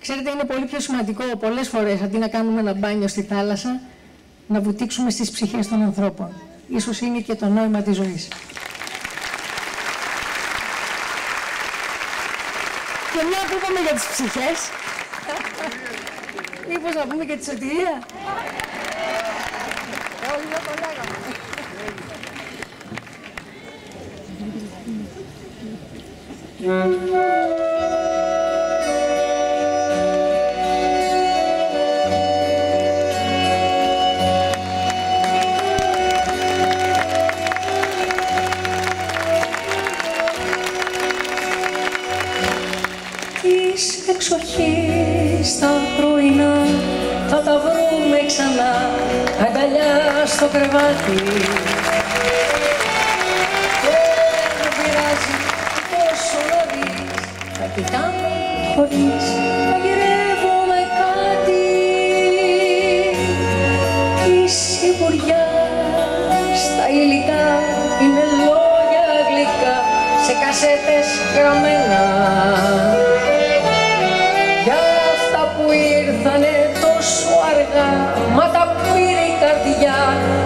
Ξέρετε, είναι πολύ πιο σημαντικό πολλές φορές, αντί να κάνουμε ένα μπάνιο στη θάλασσα, να βουτήξουμε στις ψυχές των ανθρώπων. Ίσως είναι και το νόημα της ζωής. Και μια που είπαμε για τις ψυχές, μήπως να πούμε και τη σωτηρία. Όλοι δεν το λέγαμε. Της εξοχής τα πρωινά θα τα βρούμε ξανά αγκαλιά στο κρεβάτι. Και δεν πειράζει πόσο νωρίς θα κοιτάμε χωρίς να γυρεύουμε κάτι. Η σιγουριά στα υλικά είναι λόγια γλυκά σε κασέτες γραμμένα. Για αυτά που ήρθανε τόσο αργά, μα τα πήρε η καρδιά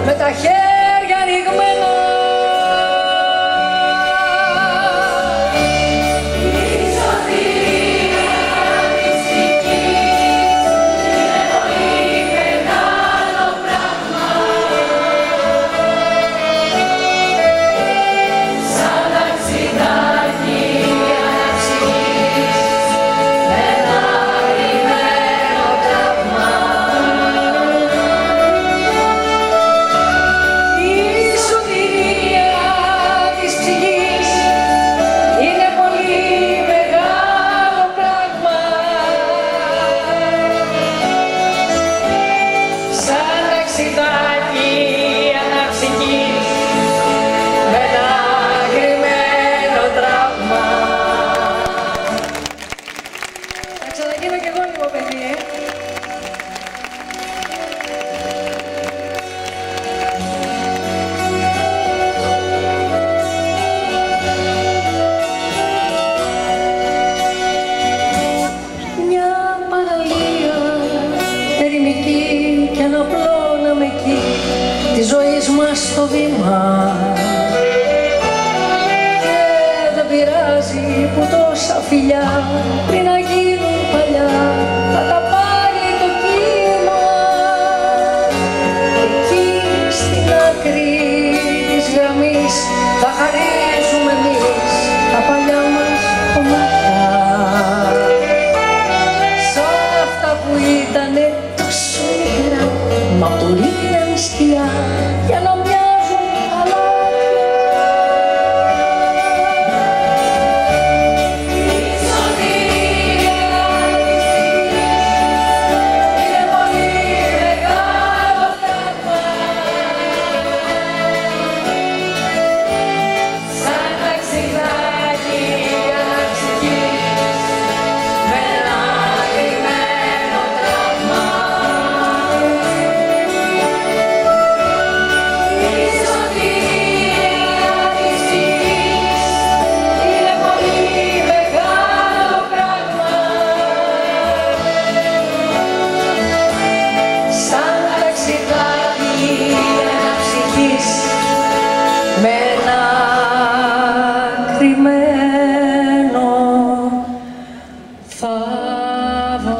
με τα χέρια ανοιγμένα. Στο βήμα και δεν πειράζει που τόσα φιλιά πριν να γίνουν παλιά θα τα πάρει το κύμα. Εκεί στην άκρη της γραμμής θα χαρίζουμε εμείς τα παλιά μας κομμάτια, σαν αυτά που ήτανε τόσο μικρά μα πολύ ήταν σκιά για να μοιάζουν αλάτια. Η σωτηρία της ψυχής είναι πολύ μεγάλο πράγμα, σαν ταξιδάκι αναψυχής με ένα κρυμμένο τραύμα. Με ένα κρυμμένο θαύμα.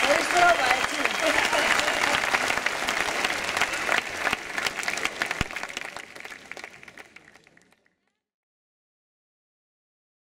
Χωρίς πρόβα, έτσι.